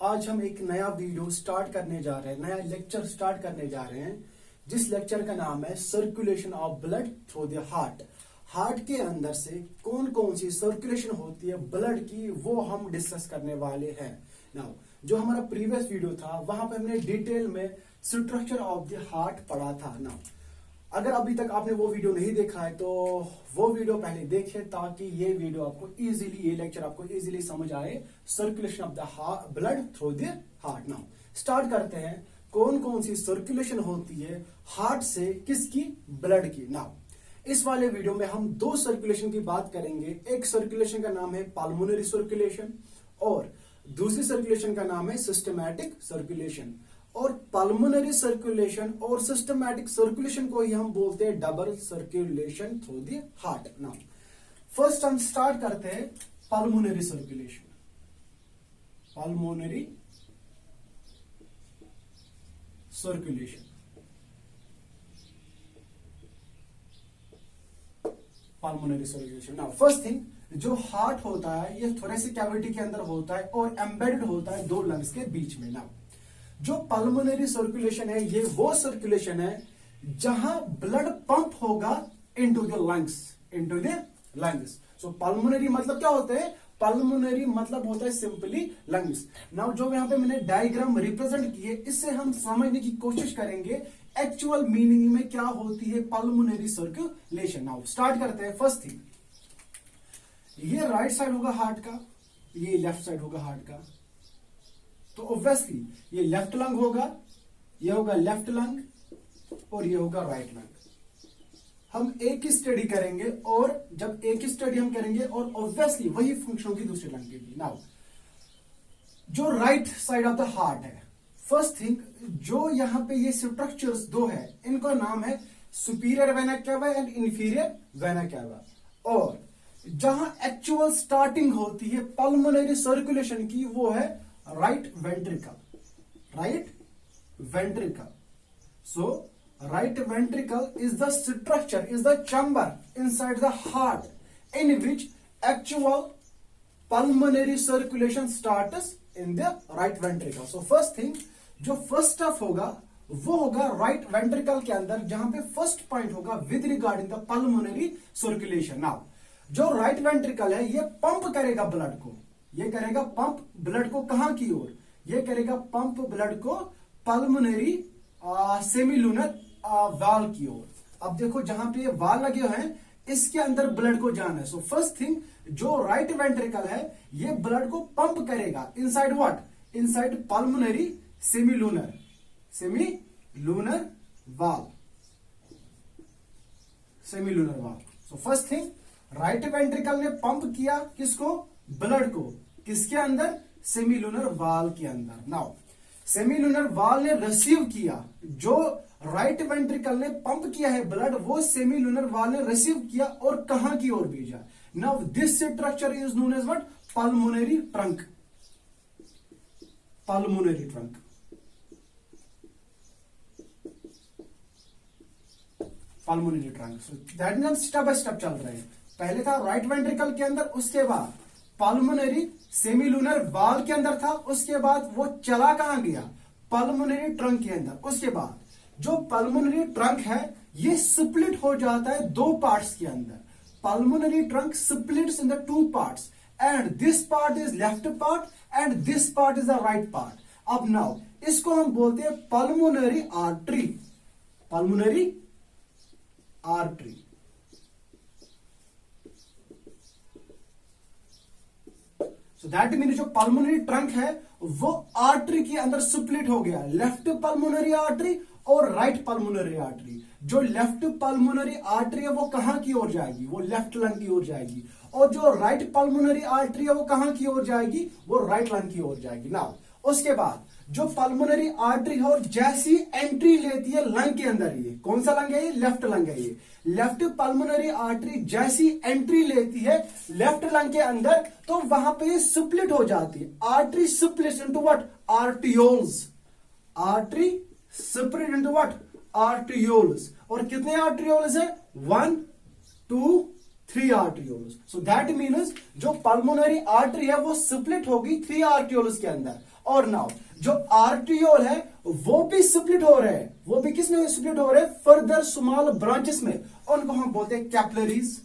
आज हम एक नया वीडियो स्टार्ट करने जा रहे हैं, नया लेक्चर स्टार्ट करने जा रहे हैं, जिस लेक्चर का नाम है circulation of blood through the heart. Heart के अंदर से कौन कौन सी सर्कुलेशन होती है ब्लड की, वो हम डिस्कस करने वाले हैं। नाउ जो हमारा प्रीवियस वीडियो था वहां पे हमने डिटेल में स्ट्रक्चर ऑफ द हार्ट पढ़ा था। नाउ अगर अभी तक आपने वो वीडियो नहीं देखा है तो वो वीडियो पहले देखें, ताकि ये वीडियो आपको इजीली, ये लेक्चर आपको इजीली समझ आए, circulation of the blood through the heart. Now start करते हैं, कौन कौन सी सर्कुलेशन होती है हार्ट से, किसकी, ब्लड की। नाउ इस वाले वीडियो में हम दो सर्कुलेशन की बात करेंगे। एक सर्कुलेशन का नाम है पल्मोनरी सर्कुलेशन और दूसरी सर्कुलेशन का नाम है सिस्टमैटिक सर्कुलेशन। और पल्मोनरी सर्कुलेशन और सिस्टमैटिक सर्कुलेशन को ही हम बोलते हैं double circulation through the heart. Now first हम स्टार्ट करते हैं pulmonary circulation. Pulmonary circulation, pulmonary circulation. Now first thing, जो हार्ट होता है ये थोड़े से कैविटी के अंदर होता है और एम्बेडेड होता है दो लंग्स के बीच में। नाउ जो पल्मोनरी सर्कुलेशन है ये वो सर्कुलेशन है जहां ब्लड पंप होगा into the lungs, into the lungs. So pulmonary मतलब क्या होता है? पल्मोनरी मतलब होता है सिंपली लंग्स। नाउ जो यहां पे मैंने डायग्राम रिप्रेजेंट किए, इससे हम समझने की कोशिश करेंगे एक्चुअल मीनिंग में क्या होती है पल्मोनरी सर्कुलेशन। नाउ स्टार्ट करते हैं। फर्स्ट थिंग, ये राइट साइड होगा हार्ट का, ये लेफ्ट साइड होगा हार्ट का। तो ऑब्वियसली ये लेफ्ट लंग होगा, ये होगा लेफ्ट लंग और ये होगा राइट लंग। हम एक ही स्टडी करेंगे और जब एक ही स्टडी हम करेंगे और ऑब्वियसली वही फंक्शन होगी दूसरे लंग की भी। नाउ जो right side of the heart है, फर्स्ट थिंग, जो यहां पे ये स्ट्रक्चर्स दो है, इनका नाम है superior vena cava and inferior vena cava. और जहां एक्चुअल स्टार्टिंग होती है पल्मोनरी सर्कुलेशन की, वो है right ventricle, right ventricle. So right ventricle is the structure, is the chamber inside the heart in which actual pulmonary circulation starts in the right ventricle. So first thing, जो first step होगा वो होगा right ventricle के अंदर, जहां पे first point होगा with regarding the pulmonary circulation. Now जो राइट वेंट्रिकल है ये पंप करेगा ब्लड को, ये करेगा पंप ब्लड को कहां की ओर? ये करेगा पंप ब्लड को पल्मोनरी सेमीलुनर वाल की ओर। अब देखो जहां पे ये वाल लगे हुए हैं इसके अंदर ब्लड को जाना है। सो फर्स्ट थिंग, जो राइट वेंट्रिकल है ये ब्लड को पंप करेगा inside what? Inside pulmonary semilunar, semilunar वाल, सेमीलुनर वाल। So first thing, right ventricle ने पंप किया किसको? ब्लड को, किसके अंदर? सेमीलुनर वाल के अंदर। नाउ सेमीलुनर वाल ने रिसीव किया, जो राइट वेंट्रिकल ने पंप किया है ब्लड, वो सेमीलुनर वाल ने रिसीव किया और कहां की ओर भेजा? Now this structure is known as what? Pulmonary trunk, pulmonary trunk. Pulmonary trunk. So that means हम स्टेप बाय स्टेप चल रहे हैं। पहले था राइट वेंट्रिकल के अंदर, उसके बाद पल्मोनरी सेमीलुनर वाल के अंदर था, उसके बाद वो चला कहां गया? पल्मोनरी ट्रंक के अंदर। उसके बाद जो पल्मोनरी ट्रंक है ये स्प्लिट हो जाता है दो पार्ट्स के अंदर। Pulmonary trunk splits in the two parts and this part is left part and this part is the right part. अब नाउ इसको हम बोलते हैं pulmonary artery, pulmonary artery. So that mean जो पल्मोनरी ट्रंक है वो आर्टरी के अंदर स्प्लिट हो गया, लेफ्ट पल्मोनरी आर्टरी और राइट पल्मोनरी आर्टरी। जो लेफ्ट पल्मोनरी आर्टरी है वो कहां की ओर जाएगी? वो लेफ्ट लंग की ओर जाएगी। और जो राइट पल्मोनरी आर्टरी है वो कहां की ओर जाएगी? वो राइट लंग की ओर जाएगी। नाउ उसके बाद जो पल्मोनरी आर्टरी है और जैसी एंट्री लेती है लंग के अंदर, ये कौन सा लंग है? ये लेफ्ट लंग है। ये लेफ्ट पल्मोनरी आर्टरी जैसी एंट्री लेती है लेफ्ट लंग के अंदर, तो वहां पे स्प्लिट हो जाती है। Artery split into what? Arterioles. Artery split into what? Arterioles. और कितने आर्टियोल्स है? 1 2 3 आर्टियोल्स। सो दैट मीन्स जो पल्मोनरी आर्टरी है वो स्प्लिट होगी 3 आर्टियोल्स के अंदर। और नाउ जो आर्टियोल है वो भी स्प्लिट हो रहे हैं, वो भी किस में स्प्लिट हो रहे हैं, फर्दर स्मॉल ब्रांचेस में, उनको हम बोलते हैं कैपिलरीज।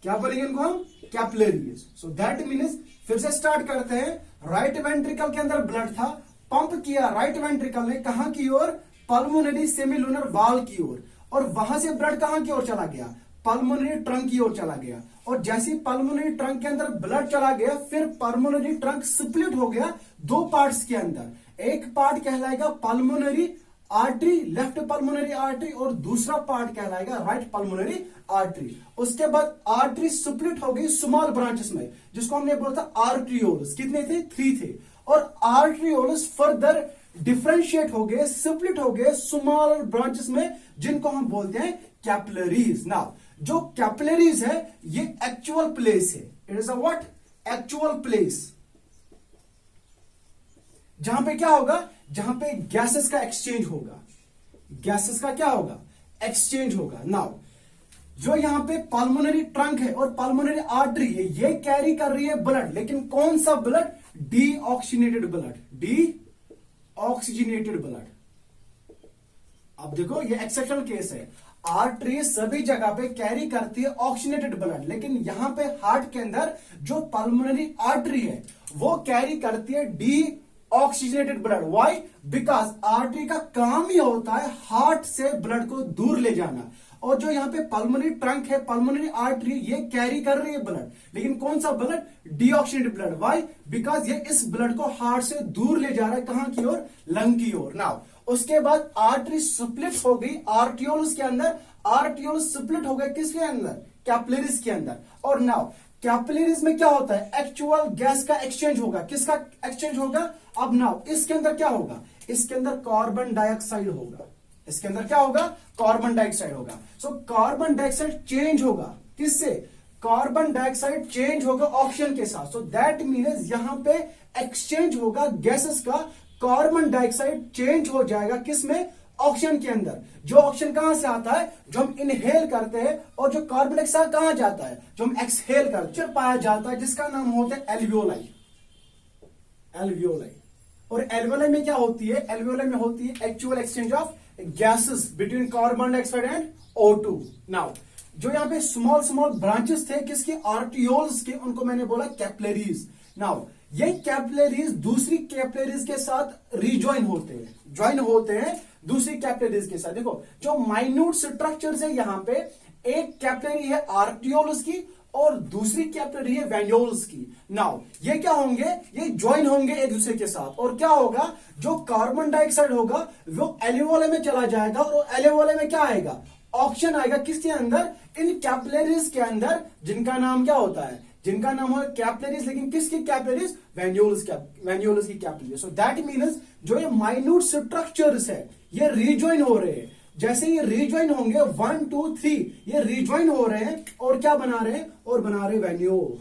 क्या बोलेंगे उनको हम, कैपिलरीज। सो दैट मीन्स, फिर से स्टार्ट करते हैं, राइट वेंट्रिकल के अंदर ब्लड था, पंप किया राइट वेंट्रिकल ने कहां की ओर, पल्मोनरी सेमिलुनर वाल की ओर, और वहां से ब्लड कहां की ओर चला गया, पल्मोनरी ट्रंक की ओर चला गया, और जैसे पल्मोनरी ट्रंक के अंदर ब्लड चला गया, फिर पल्मोनरी ट्रंक स्प्लिट हो गया दो पार्ट्स के अंदर। एक पार्ट कहलाएगा pulmonary artery, left pulmonary artery, और दूसरा पार्ट कहलाएगा राइट पल्मोनरी आर्टरी। उसके बाद आर्टरी स्प्लिट हो गई स्मॉल ब्रांचेस में, जिसको हमने बोला था आर्ट्रियोल्स। कितने थे, 3 थे, और आर्ट्रियोल्स फर्दर डिफरेंशिएट हो गए, स्प्लिट हो गए स्मॉल ब्रांचेस में, जिनको हम बोलते हैं कैपिलरीज। नाउ जो कैपिलरीज है ये एक्चुअल प्लेस है, it is a what, actual place, जहां पे क्या होगा, जहां पे गैसेस का एक्सचेंज होगा, गैसेस का क्या होगा, एक्सचेंज होगा। नाउ जो यहां पे पल्मोनरी ट्रंक है और पल्मोनरी आर्टरी है, ये कैरी कर रही है ब्लड, लेकिन कौन सा blood, deoxygenated blood, deoxygenated blood. अब देखो ये एक्सेप्शनल केस है, आर्टरी सभी जगह पे कैरी करती है ऑक्सीजनेटेड ब्लड, लेकिन यहां पे हार्ट के अंदर जो पल्मोनरी आर्टरी है वो कैरी करती है deoxygenated blood. Why, because artery का काम ही होता है हार्ट से ब्लड को दूर ले जाना, और जो यहाँ पे पल्मोनरी ट्रंक है, पल्मोनरी आर्टरी, ये कैरी कर रही है ब्लड, लेकिन कौन सा blood, deoxygenated blood. Why, because ये इस ब्लड को हार्ट से दूर ले जा रहा है, कहां की ओर, लंग की ओर। नाउ उसके बाद आर्टरी स्प्लिट हो गई आर्टियोल्स के अंदर, आर्टियोल्स स्प्लिट हो गए किसके अंदर, कैपिलरीज के अंदर। और नाउ कैपिलरीज में क्या होता है, एक्चुअल गैस का एक्सचेंज होगा, किसका एक्सचेंज होगा। अब नाउ इसके अंदर क्या होगा, इसके अंदर कार्बन डाइऑक्साइड होगा, इसके अंदर क्या होगा, कार्बन डाइऑक्साइड होगा। सो कार्बन डाइऑक्साइड चेंज होगा किससे, कार्बन डाइऑक्साइड चेंज होगा ऑक्सीजन के साथ। सो दैट मीन्स यहां पे एक्सचेंज होगा गैसेस का, कार्बन डाइऑक्साइड चेंज हो जाएगा किसमें, ऑक्सीजन के अंदर। जो ऑक्सीजन कहां से आता है, जो हम इनहेल करते हैं, और जो कार्बन डाइऑक्साइड कहां जाता है, जो हम एक्सहेल करते हैं, पाया जाता है, जिसका नाम होता है एल्वियोलाई, एल्वियोलाई। और एल्वियोलाई में क्या होती है, एल्वियोलाई में होती है actual exchange of gases between carbon dioxide and O2। Now जो यहां पे स्मॉल स्मॉल ब्रांचेस थे किसके, आर्टियोल्स के, उनको मैंने बोला कैपिलरीज। नाउ ये कैपिलरीज दूसरी कैपिलरीज के साथ रिजॉइन होते हैं, ज्वाइन होते हैं दूसरी कैपिलरीज के साथ। देखो जो माइन्यूट स्ट्रक्चर्स है यहां पे, एक कैपिलरी है आर्टियोल्स की और दूसरी कैपिलरी है वेन्यूल्स की। नाउ ये क्या होंगे, ये ज्वाइन होंगे एक दूसरे के साथ, और क्या होगा, जो कार्बन डाइऑक्साइड होगा वो एल्वियोलाई में चला जाएगा, और एल्वियोलाई में क्या आएगा, ऑक्सीजन आएगा किसके अंदर, इन कैपिलरीज के अंदर, जिनका नाम क्या होता है, जिनका नाम हो कैपिलरीज, लेकिन किसकी कैपिलरीज, वेन्यूल्स की कैपिलरीज। सो दैट मीन्स जो ये माइन्यूट स्ट्रक्चर्स है ये रिजॉइन हो रहे हैं, जैसे ये रिजॉइन होंगे 1 2 3 ये रिजॉइन हो रहे हैं, और क्या बना रहे हैं, और बना रहे वेन्यूल,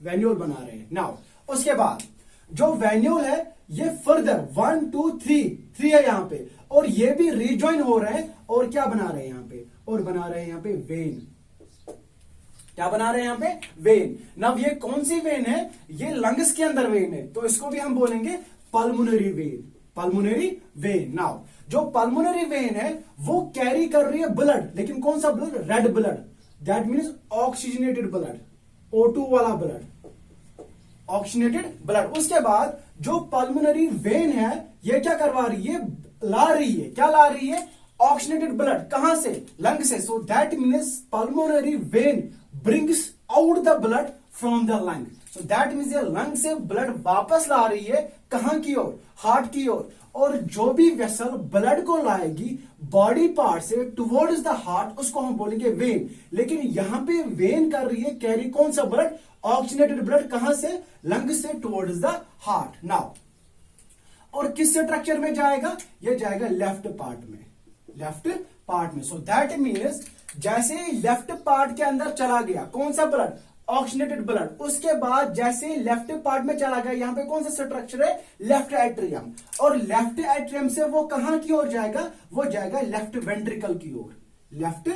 वेन्यूल बना रहे हैं। नाउ उसके बाद जो वेन्यूल है ये फर्दर 1 2 3 है यहां पे, और ये भी रिजॉइन हो रहे हैं, और क्या बना रहे हैं यहां पे, और बना रहे हैं यहां पे वेन। क्या बना रहे हैं यहां पे, वेन। नब ये कौन सी वेन है, ये लंग्स के अंदर वेन है, तो इसको भी हम बोलेंगे pulmonary vein, pulmonary vein. Now जो पल्मोनरी वेन है वो कैरी कर रही है ब्लड, लेकिन कौन सा blood, red blood, that means oxygenated blood, O2 वाला ब्लड, ऑक्सीजनेटेड ब्लड। उसके बाद जो पल्मोनरी वेन है ये क्या करवा रही है, ला रही है, क्या ला रही है, ऑक्सीजनेटेड ब्लड, कहां से, लंग से। सो that means pulmonary vein brings out the blood from the lung. So that means ये लंग से ब्लड वापस ला रही है कहां की ओर, हार्ट की ओर। और जो भी वेसल ब्लड को लाएगी बॉडी पार्ट से टुवर्ड्स द हार्ट, उसको हम बोलेंगे वेन। लेकिन यहां पे वेन कर रही है कैरी कौन सा ब्लड, ऑक्सीजनेटेड ब्लड, कहां से, लंग से टुवर्ड्स द हार्ट। नाउ और किस स्ट्रक्चर में जाएगा, ये जाएगा लेफ्ट पार्ट में, लेफ्ट पार्ट में। सो दैट मीन्स जैसे लेफ्ट पार्ट के अंदर चला गया कौन सा ब्लड, ऑक्सीजनेटेड ब्लड, उसके बाद जैसे लेफ्ट पार्ट में चला गया, यहां पे कौन सा स्ट्रक्चर है, लेफ्ट एट्रियम, और लेफ्ट एट्रियम से वो कहां की ओर जाएगा, वो जाएगा लेफ्ट वेंट्रिकल की ओर, लेफ्ट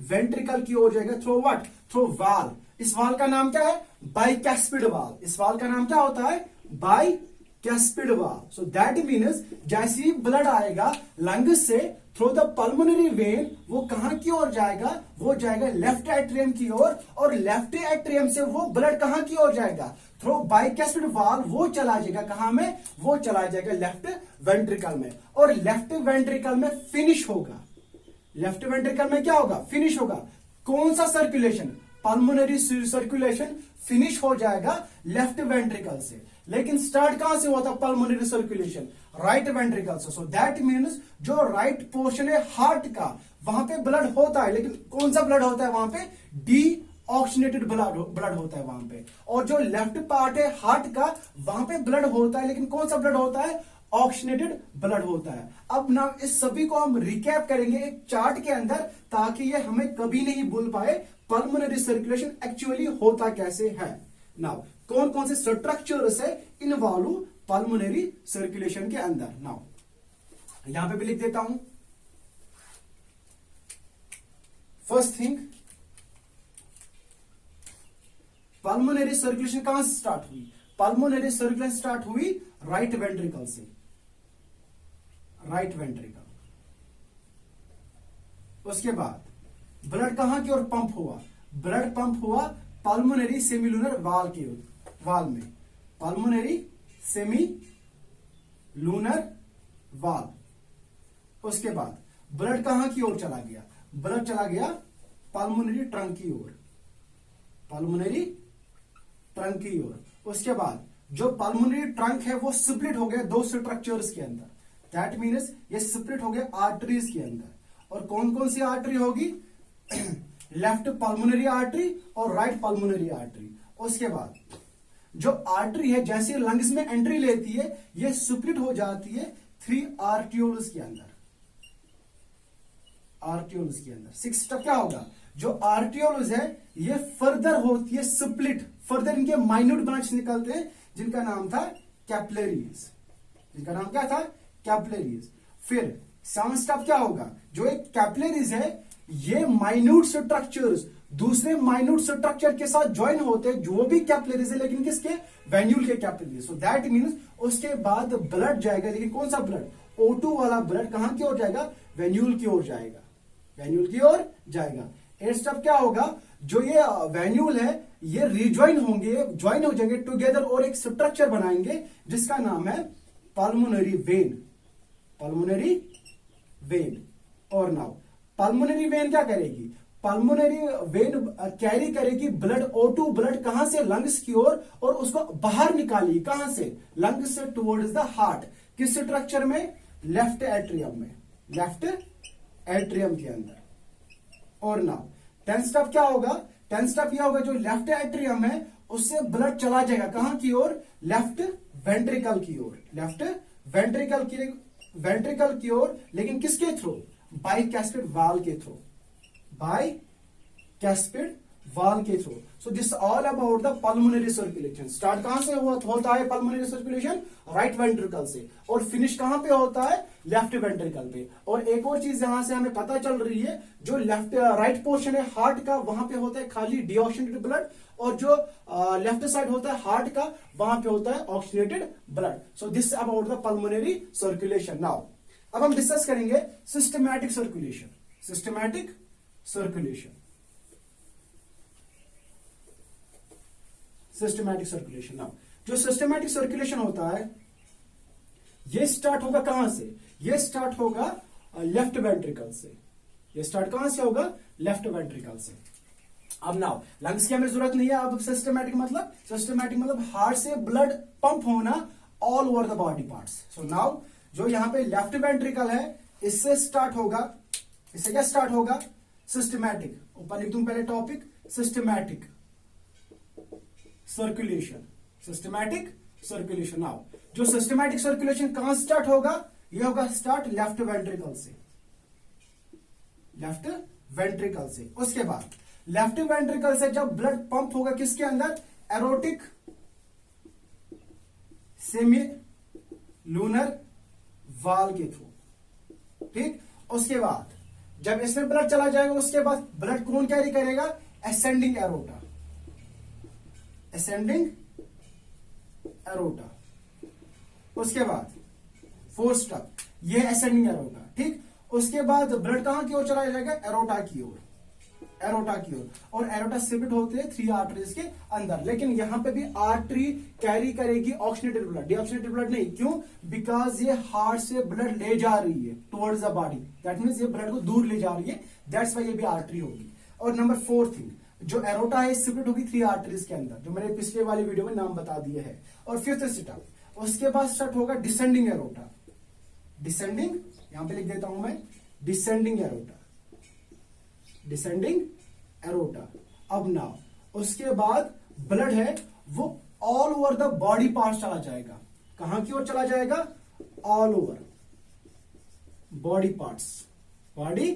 वेंट्रिकल की ओर जाएगा थ्रू व्हाट, थ्रू वाल। इस वाल का नाम क्या है, बाइकैस्पिड वाल। इस वाल का नाम क्या होता है, bicuspid valve. So that means जैसे ही ब्लड आएगा लंग से थ्रू द पल्मोनरी वेन, वो कहां की ओर जाएगा, वो जाएगा लेफ्ट एट्रियम की ओर, और लेफ्ट एट्रियम से वो ब्लड कहां की ओर जाएगा, थ्रू बाइकैस्पिड वाल्व वो चला जाएगा कहां में, वो चला जाएगा लेफ्ट वेंट्रिकल में, और लेफ्ट वेंट्रिकल में फिनिश होगा। लेफ्ट वेंट्रिकल में क्या होगा, फिनिश होगा। कौन सा सर्कुलेशन, पल्मोनरी सर्कुलेशन फिनिश हो जाएगा लेफ्ट वेंट्रिकल से, लेकिन स्टार्ट कहां से हुआ था पल्मोनरी सर्कुलेशन, राइट वेंट्रिकल से। सो दैट मीन्स जो राइट पोर्शन है हार्ट का, वहां पे ब्लड होता है, लेकिन कौन सा ब्लड होता है वहां पे, डी ऑक्सीनेटेड ब्लड होता है वहां पे। और जो लेफ्ट पार्ट है हार्ट का, वहां पे ब्लड होता है, लेकिन कौन सा ब्लड होता है, ऑक्सीनेटेड ब्लड होता है। अब ना इस सभी को हम रिकैप करेंगे एक चार्ट के अंदर, ताकि ये हमें कभी नहीं भूल पाए पल्मोनरी सर्कुलेशन एक्चुअली होता कैसे है। नाउ कौन कौन से स्ट्रक्चर्स है इन्वॉल्व पल्मोनरी सर्कुलेशन के अंदर। नाउ यहां पे भी लिख देता हूं। फर्स्ट थिंग, पल्मोनरी सर्कुलेशन कहां से स्टार्ट हुई, पल्मोनरी सर्कुलेशन स्टार्ट हुई राइट वेंट्रिकल से, राइट वेंट्रिकल। उसके बाद ब्लड कहां की ओर पंप हुआ, ब्लड पंप हुआ पल्मोनरी सेमीलूनर वाल के वाल में, पल्मोनरी सेमी लूनर वाल। उसके बाद ब्लड कहां की ओर चला गया, ब्लड चला गया पल्मोनरी ट्रंक की ओर, पल्मोनरी ट्रंक की ओर। उसके बाद जो पल्मोनरी ट्रंक है वो स्प्लिट हो गया दो स्ट्रक्चर्स के अंदर, दैट मीन्स ये स्प्लिट हो गया आर्टरीज के अंदर। और कौन कौन सी आर्टरी होगी, लेफ्ट पल्मोनरी आर्टरी और राइट पल्मोनरी आर्टरी। उसके बाद जो आर्टरी है जैसे लंग्स में एंट्री लेती है, ये स्प्लिट हो जाती है 3 आर्टियोल्स के अंदर, आर्टियोल्स के अंदर। 6 स्टेप क्या होगा, जो आर्टियोल्स है ये फर्दर होती है स्प्लिट, फर्दर इनके माइन्यूट ब्रांच निकलते हैं जिनका नाम था कैपिलरीज, जिनका नाम क्या था, कैपिलरीज। फिर 7 स्टेप क्या होगा, जो एक कैपिलरीज है ये माइन्यूट स्ट्रक्चर्स दूसरे माइन्यूट स्ट्रक्चर के साथ ज्वाइन होते हैं, जो भी कैपिलरीज है, लेकिन किसके, वेन्यूल के कैपिलरीज। सो दैट मीन्स उसके बाद ब्लड जाएगा, लेकिन कौन सा ब्लड, O2 वाला ब्लड कहां की ओर जाएगा, वेन्यूल की ओर जाएगा, वेन्यूल की ओर जाएगा। 8 स्टेप क्या होगा, जो ये वेन्यूल है ये रिज्वाइन होंगे, ज्वाइन हो जाएंगे टुगेदर और एक स्ट्रक्चर बनाएंगे जिसका नाम है पल्मोनरी वेन, पल्मोनरी वेन। और नाउ पल्मोनरी वेन क्या करेगी, पल्मोनरी वेन कैरी करेगी ब्लड, O2 ब्लड कहां से, लंग्स की ओर, और उसको बाहर निकालेगी कहां से, लंग्स से टुवर्ड्स द हार्ट। किस स्ट्रक्चर में, लेफ्ट एट्रियम में, लेफ्ट एट्रियम के अंदर। और नाउ 10 स्टेप क्या होगा, 10 स्टेप यह होगा जो लेफ्ट एट्रियम है उससे ब्लड चला जाएगा कहां की ओर, लेफ्ट वेंट्रिकल की ओर, लेफ्ट वेंट्रिकल की ओर, लेकिन किसके थ्रू, बाइकैस्पिड वाल्व के थ्रू, बाइकैस्पिड वाल्व के through. So this all about the pulmonary circulation. Start कहां से होता है पल्मोनरी सर्कुलेशन, राइट वेंट्रिकल से, और फिनिश कहां पे होता है, लेफ्ट वेंट्रिकल पे। और एक और चीज यहां से हमें पता चल रही है, जो लेफ्ट राइट पोर्शन है हार्ट का, वहां पे होता है खाली डीऑक्सीनेटेड ब्लड, और जो लेफ्ट साइड होता है हार्ट का, वहां पे होता है oxygenated blood. So this about the pulmonary circulation. Now अब हम डिस्कस करेंगे systematic circulation, systematic circulation, systematic circulation. Now जो सिस्टमैटिक सर्कुलेशन होता है ये स्टार्ट होगा कहां से, ये स्टार्ट होगा लेफ्ट वेंट्रिकल से, ये स्टार्ट कहां से होगा, लेफ्ट वेंट्रिकल से। अब नाउ लंग्स की हमें जरूरत नहीं है, अब सिस्टमैटिक मतलब हार्ट से ब्लड पंप होना all over the body parts. So now जो यहां पे लेफ्ट वेंट्रिकल है इससे स्टार्ट होगा, इससे क्या स्टार्ट होगा, सिस्टमैटिक, ऊपर लिख दूं पहले topic, systematic circulation, systematic circulation. Now जो सिस्टमैटिक सर्कुलेशन कहां स्टार्ट होगा, यह होगा स्टार्ट लेफ्ट वेंट्रिकल से, लेफ्ट वेंट्रिकल से। उसके बाद लेफ्ट वेंट्रिकल से जब ब्लड पंप होगा किसके अंदर, एरोटिक सेमी लूनर वाल के थ्रू, ठीक। उसके बाद जब इसमें ब्लड चला जाएगा उसके बाद ब्लड कौन कैरी करेगा, एसेंडिंग एरोटा, एसेंडिंग एरोटा। उसके बाद फोर्थ स्टेप, ये असेंडिंग एरोटा, ठीक। उसके बाद ब्लड कहां की ओर चला जाएगा, एरोटा की ओर, एरोटा की ओर, और एरोटा स्प्लिट होते हैं 3 आर्टरीज के अंदर। लेकिन यहां पे भी आर्टरी कैरी करेगी ऑक्सीनेटेड ब्लड, डीऑक्सीनेटेड ब्लड नहीं, क्यों, बिकॉज ये हार्ट से ब्लड ले जा रही है towards the body, that means ये ब्लड को दूर ले जा रही है, दैट्स व्हाई ये भी आर्टरी होगी। और नंबर 4 थिंग, जो एरोटा है स्प्लिट होगी 3 आर्टरीज के अंदर, जो मैंने पिछले वाली वीडियो में नाम बता दिए है। और 5th स्टेप, उसके बाद स्टार्ट होगा डिसेंडिंग एरोटा, डिसेंडिंग, यहां पे लिख देता हूं मैं, डिसेंडिंग एरोटा, डिसेंडिंग एरोटा। अब नाउ उसके बाद ब्लड है वो all over the body part चला जाएगा, कहां की ओर चला जाएगा, all over body parts, body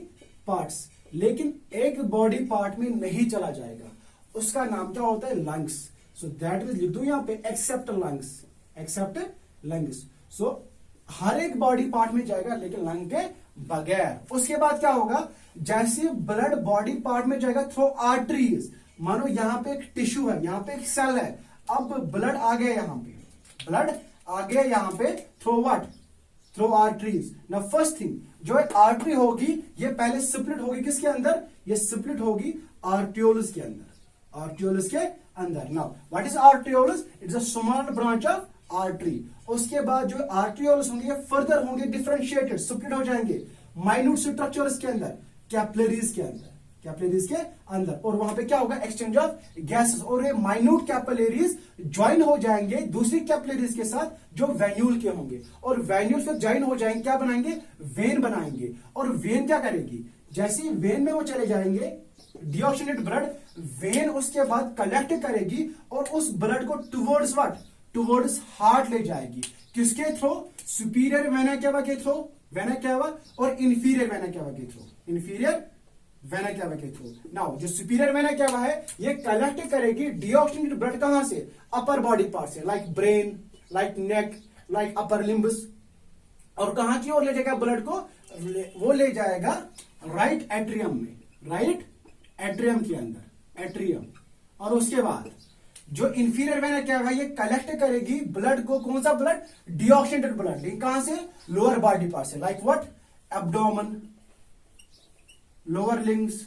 parts. लेकिन एक बॉडी पार्ट में नहीं चला जाएगा, उसका नाम क्या होता है, लंग्स। सो दैट मींस लिख दू यहां पे एक्सेप्ट लंग्स, एक्सेप्ट लंग्स। सो हर एक बॉडी पार्ट में जाएगा लेकिन लंग के बगैर। उसके बाद क्या होगा, जैसे ब्लड बॉडी पार्ट में जाएगा थ्रू आर्टरीज, मानो यहां पे एक टिश्यू है, यहां पे एक सेल है, अब ब्लड आ गया यहां पे, ब्लड आ गया यहां पे थ्रू व्हाट, थ्रू आर्टरीज। ना फर्स्ट थिंग, जो एक आर्टरी होगी ये पहले स्प्लिट होगी किसके अंदर, ये स्प्लिट होगी आर्टियोलस के अंदर, आर्टियोलस के अंदर। Now what is arterioles, it's a small branch of artery. उसके बाद जो आर्टियोलस होंगे फर्दर होंगे डिफरेंशिएटेड, स्प्लिट हो जाएंगे माइन्यूट स्ट्रक्चर्स के अंदर, कैपिलरीज के अंदर, कैपिलरीज के अंदर। और वहां पे क्या होगा, एक्सचेंज ऑफ गैसेस, और ये माइन्यूट कैपिलरीज ज्वाइन हो जाएंगे दूसरी कैपिलरीज के साथ जो वेन्यूल के होंगे, और वेन्यूल से ज्वाइन हो जाएंगे, क्या बनाएंगे, वेन बनाएंगे। और वेन क्या करेगी, जैसे ही वेन में वो चले जाएंगे डीऑक्सीनेटेड ब्लड, वेन उसके बाद कलेक्ट करेगी और उस ब्लड को टुवर्ड्स व्हाट, टुवर्ड्स हार्ट ले जाएगी, किसके थ्रू, सुपीरियर वेना केवा के थ्रू, वेना केवा, और इंफीरियर वेना केवा के थ्रू, इंफीरियर वेना केवा के थ्रू। नाउ जो सुपीरियर वेना केवा है ये कलेक्ट करेगी डीऑक्सीनेटेड ब्लड कहां से, अपर बॉडी पार्ट से, लाइक ब्रेन, लाइक नेक, लाइक अपर लिम्ब्स, और कहां की ओर ले जाएगा ब्लड को, वो ले जाएगा राइट एट्रियम में, राइट एट्रियम के अंदर, एट्रियम। और उसके बाद जो इंफीरियर वेना क्या है, ये कलेक्ट करेगी ब्लड को, कौन सा ब्लड, डीऑक्सीनेटेड ब्लड, लेकिन कहां से, लोअर बॉडी पार्ट से, like what, abdomen, lower limbs,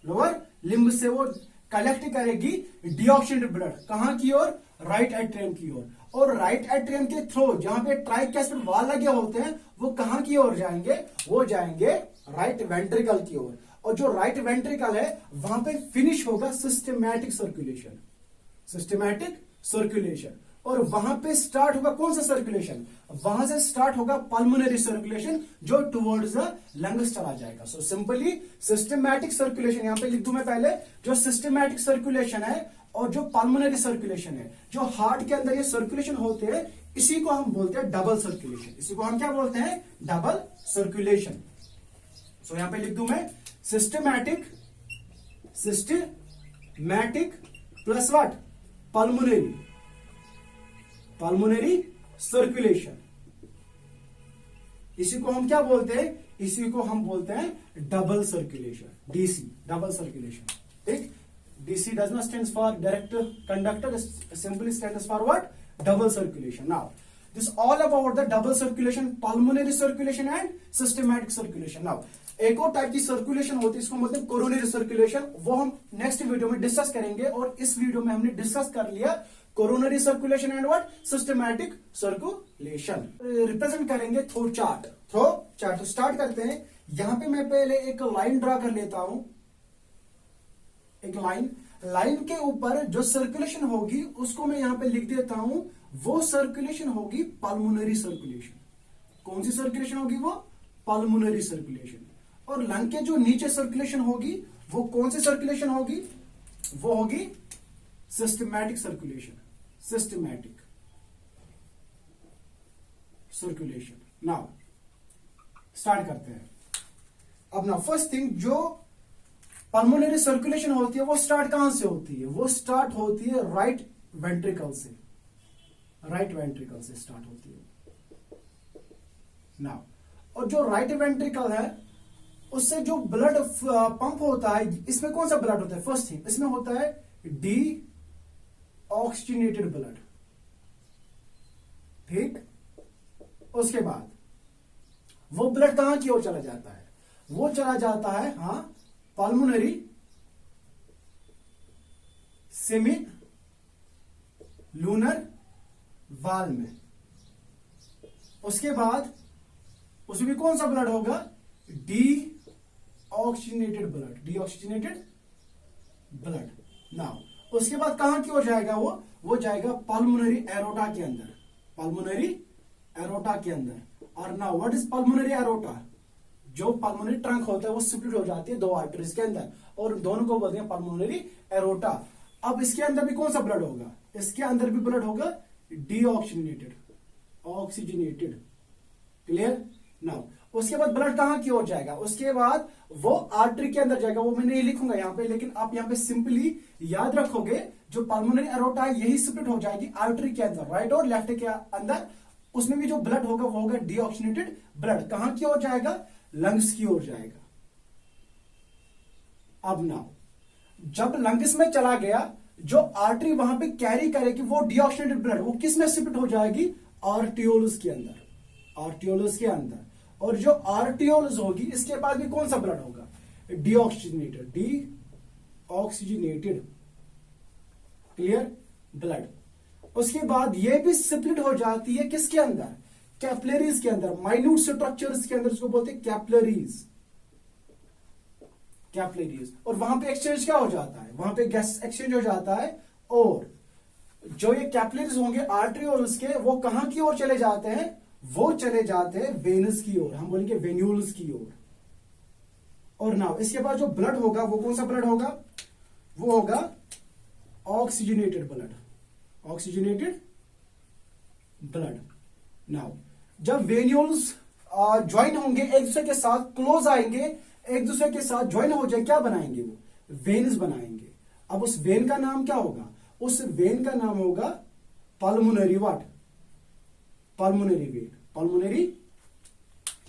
lower limb से वो कलेक्ट करेगी डीऑक्सीनेटेड ब्लड, कहां की ओर, राइट एट्रियम की ओर। और राइट एट्रियम के थ्रू जहां पे ट्राइकैस्पिड वाल लगे होते हैं वो कहां की ओर जाएंगे, वो जाएंगे राइट वेंट्रिकल की ओर। और जो राइट वेंट्रिकल है वहां पे फिनिश होगा सिस्टमैटिक सर्कुलेशन, सिस्टमैटिक सर्कुलेशन। और वहां पे स्टार्ट होगा कौन सा सर्कुलेशन, वहां से स्टार्ट होगा पल्मोनरी सर्कुलेशन जो टुवर्ड्स द लंग्स चला जाएगा। सो सिंपली सिस्टमैटिक सर्कुलेशन, यहां पे लिख दूं मैं पहले, जो सिस्टमैटिक सर्कुलेशन है और जो पल्मोनरी सर्कुलेशन है, जो हार्ट के अंदर ये सर्कुलेशन होते हैं, इसी को हम बोलते हैं डबल सर्कुलेशन, इसी को हम क्या बोलते हैं, डबल सर्कुलेशन। सो यहां पे लिख दूं मैं systematic, systematic plus what, pulmonary, pulmonary circulation, इसी को हम क्या बोलते हैं, इसी को हम बोलते हैं double circulation, DC, double circulation, ठीक। DC does not stand for direct conductor, simply stands for what, double circulation. Now this all about the double circulation, pulmonary circulation and systematic circulation. Now एक और type की circulation होती है, इसको बोलते हैं coronary circulation, वो हम नेक्स्ट वीडियो में डिस्कस करेंगे। और इस वीडियो में हमने डिस्कस कर लिया coronary circulation and what, systematic circulation. Represent करेंगे थ्रू चार्ट, थ्रू चार्ट। तो स्टार्ट करते हैं, यहां पे मैं पहले एक लाइन ड्रा कर लेता हूं, एक लाइन, लाइन के ऊपर जो सर्कुलेशन होगी उसको मैं यहां पे लिख देता हूं, वो सर्कुलेशन होगी पल्मोनरी सर्कुलेशन। कौन सी सर्कुलेशन होगी, वो पल्मोनरी सर्कुलेशन। और लंग के जो नीचे सर्कुलेशन होगी वो कौन सी सर्कुलेशन होगी, वो होगी systematic circulation, systematic circulation. Now start करते हैं। अब ना फर्स्ट थिंग, जो पल्मोनरी सर्कुलेशन होती है वो स्टार्ट कहां से होती है, वो स्टार्ट होती है राइट वेंट्रिकल से, राइट वेंट्रिकल से स्टार्ट होती है। नाउ और जो राइट वेंट्रिकल है उससे जो ब्लड पंप होता है, इसमें कौन सा ब्लड होता है, फर्स्ट थिंग इसमें होता है डी ऑक्सीजनेटेड ब्लड, ठीक, उसके बाद वो ब्लड कहां की ओर चला जाता है? वो चला जाता है पल्मोनरी सेमी लूनर वाल में। उसके बाद उसमें कौन सा ब्लड होगा? Deoxygenated blood, deoxygenated blood. Now उसके बाद कहां की ओर जाएगा? वो जाएगा पल्मोनरी एरोटा के अंदर, पल्मोनरी एरोटा के अंदर। और now what is pulmonary aorta? जो पल्मोनरी ट्रंक होता है वो स्प्लिट हो जाती है दो आर्टरीज के अंदर, और दोनों को बोलते हैं पल्मोनरी एरोटा। अब इसके अंदर भी कौन सा ब्लड होगा? इसके अंदर भी ब्लड होगा डीऑक्सीजनेटेड, ऑक्सीजनेटेड। क्लियर? नाउ उसके बाद ब्लड कहां की ओर जाएगा? उसके बाद वो आर्टरी के अंदर जाएगा। वो मैं नहीं लिखूंगा यहां पे, लेकिन आप यहां पे सिंपली याद रखोगे जो पल्मोनरी एरोटा है यही स्प्लिट हो जाएगी आर्टरी के अंदर, राइट और लेफ्ट के अंदर। उसमें भी जो ब्लड होगा वो होगा डीऑक्सीजनेटेड ब्लड। कहां की ओर जाएगा? लंग्स की ओर जाएगा। अब नाउ जब लंग्स में चला गया, जो आर्टरी वहां पे कैरी करेगी वो डीऑक्सीजनेटेड ब्लड, वो किस में स्प्लिट हो जाएगी? आर्टियोलस के अंदर, आर्टियोलस के अंदर। और जो आर्टियोलस होगी इसके पास भी कौन सा ब्लड होगा? Deoxygenated, deoxygenated. क्लियर? ब्लड। उसके बाद ये भी स्प्लिट हो जाती है किसके अंदर? कैपिलरीज के अंदर, माइन्यूट स्ट्रक्चर्स के अंदर, इसको बोलते हैं कैपिलरीज, कैपिलरीज। और वहां पे एक्सचेंज क्या हो जाता है? वहां पे गैस एक्सचेंज हो जाता है, और जो ये कैपिलरीज होंगे आर्टरियोल्स के, वो कहां की ओर चले जाते हैं? वो चले जाते हैं वेनस की ओर, हम बोलेंगे वेन्यूल्स की ओर। और नाउ इसके बाद जो ब्लड होगा वो कौन सा ब्लड होगा? वो होगा oxygenated blood, oxygenated blood. Now जब वेन्यूल्स ज्वाइन होंगे, एक दूसरे के साथ क्लोज आएंगे, एक दूसरे के साथ ज्वाइन हो जाए, क्या बनाएंगे? वो वेन्स बनाएंगे। अब उस वेन का नाम क्या होगा? उस वेन का नाम होगा pulmonary what? Pulmonary vein, pulmonary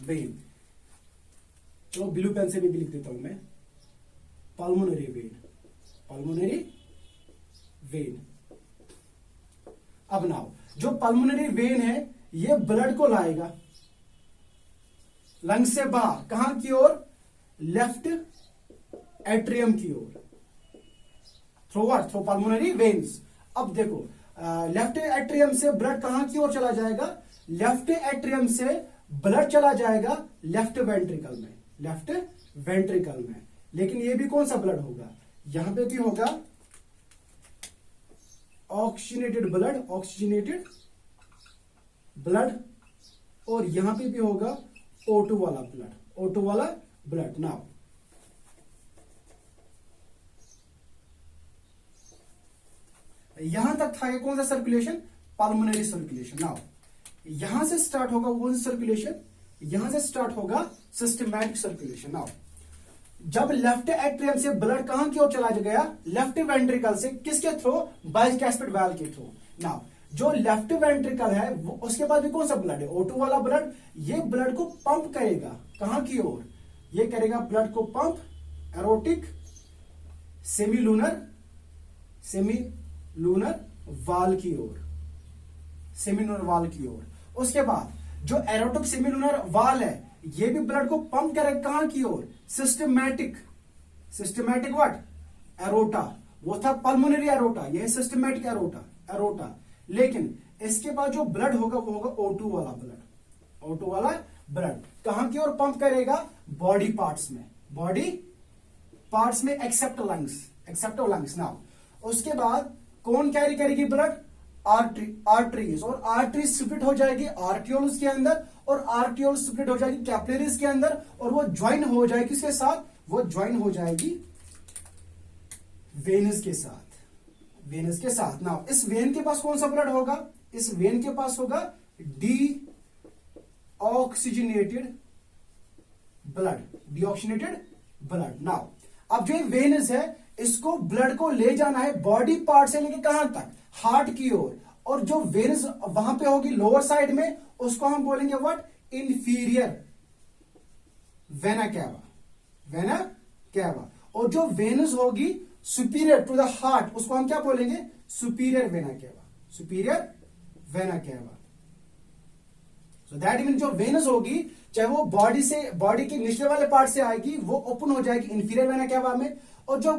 vein. चलो ब्लू पेन से भी लिख देता हूं मैं, पल्मोनरी वेन, पल्मोनरी वेन। अब नाउ जो पल्मोनरी वेन है ये ब्लड को लाएगा लंग से बाहर, कहां की ओर? लेफ्ट एट्रियम की ओर, through what? Through pulmonary veins. अब देखो लेफ्ट एट्रियम से ब्लड कहां की ओर चला जाएगा? लेफ्ट एट्रियम से ब्लड चला जाएगा लेफ्ट वेंट्रिकल में, लेफ्ट वेंट्रिकल में। लेकिन ये भी कौन सा ब्लड होगा? यहां पे भी होगा ऑक्सीजनेटेड ब्लड, ऑक्सीजनेटेड ब्लड। और यहां पे भी होगा O2 वाला ब्लड, O2 वाला ब्लड। नाउ यहां तक था ये कौन सा सर्कुलेशन? Pulmonary circulation. नाउ यहां से स्टार्ट होगा कौन सा सर्कुलेशन? यहां से स्टार्ट होगा सिस्टमैटिक सर्कुलेशन। नाउ जब लेफ्ट एट्रियम से ब्लड कहां की ओर चला गया? लेफ्ट वेंट्रिकल से, किसके थ्रू? बाइस्फीनिक वाल्व के थ्रू। नाउ जो लेफ्ट वेंट्रिकल है वो, उसके बाद भी कौन सा ब्लड है? O2 वाला ब्लड। ये ब्लड को पंप करेगा कहां की ओर? ये करेगा ब्लड को पंप एरोटिक सेमीलूनर, सेमीलूनर वाल की ओर, सेमीलूनर वाल की ओर। उसके बाद जो एरोटिक सेमीलूनर वाल है ये भी ब्लड को पंप करेगा कहां की ओर? Systematic, systematic what? एरोटा। वो था पल्मोनरी एरोटा, ये सिस्टमैटिक एरोटा, एरोटा। लेकिन इसके बाद जो ब्लड होगा वो होगा O2 वाला ब्लड, O2 वाला ब्लड। कहां की ओर पंप करेगा? बॉडी पार्ट्स में, बॉडी पार्ट्स में except lungs, except lungs. Now उसके बाद कौन कैरी करेगी ब्लड? आर्टरीज। और आर्टरीज स्प्लिट हो जाएगी आर्टियोल्स के अंदर, और आर्टियोल्स स्प्लिट हो जाएगी कैपिलरीज के अंदर, और वो ज्वाइन हो जाएगी किसके साथ? वो ज्वाइन हो जाएगी वेनस के साथ, वेनस के साथ। नाउ इस वेन के पास कौन सा ब्लड होगा? इस वेन के पास होगा deoxygenated blood, deoxygenated blood. Now अब जो वेनस है इसको ब्लड को ले जाना है बॉडी पार्ट से लेके कहां तक? हार्ट की ओर। और जो वेनस वहां पे होगी लोअर साइड में, उसको हम बोलेंगे what? Inferior vena cava, vena cava. और जो वेनस होगी सुपीरियर टू द हार्ट, उसको हम क्या बोलेंगे? Superior vena cava, superior vena cava, so that mean जो वेनस होगी, चाहे वो बॉडी के निचले वाले पार्ट से आएगी, वो ओपन हो जाएगी इंफीरियर वेना कैवा में, और जो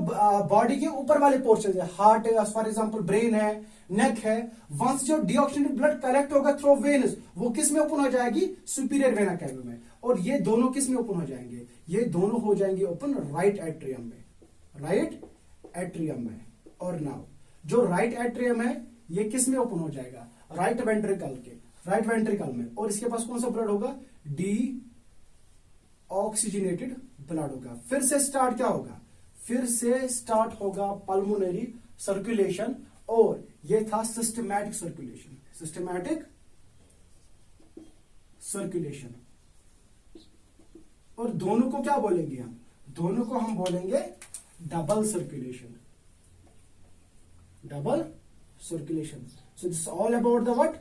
बॉडी के ऊपर वाले पोर्शन है, हार्ट है, फॉर एग्जांपल ब्रेन है, नेक है, वहां से जो डीऑक्सीजनेटेड ब्लड कलेक्ट होगा थ्रू वेनस, वो किस में ओपन हो जाएगी? सुपीरियर वेना कैवा में। और ये दोनों किस में ओपन हो जाएंगे? ये दोनों हो जाएंगे ओपन राइट एट्रियम में, राइट एट्रियम में। और नाउ जो राइट एट्रियम है ये किस में ओपन हो जाएगा? राइट वेंट्रिकल के, राइट वेंट्रिकल में। और इसके पास कौन सा ब्लड होगा? डी ऑक्सीजनेटेड ब्लड होगा। फिर से स्टार्ट क्या होगा? फिर से स्टार्ट होगा पल्मोनरी सर्कुलेशन, और ये था सिस्टमैटिक सर्कुलेशन, सिस्टमैटिक सर्कुलेशन। और दोनों को क्या बोलेंगे हम? दोनों को हम बोलेंगे double circulation, double circulation. So this all about the what?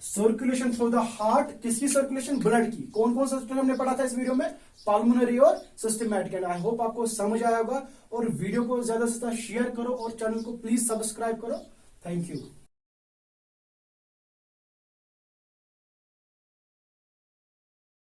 Circulation through the heart. किसकी सर्कुलेशन? ब्लड की। कौन कौन सा सर्कुलेशन हमने पढ़ा था इस वीडियो में? पल्मोनरी और सिस्टमैटिक। एंड आई होप आपको समझ आया होगा। और वीडियो को ज्यादा से ज्यादा शेयर करो और चैनल को प्लीज सब्सक्राइब करो। Thank you.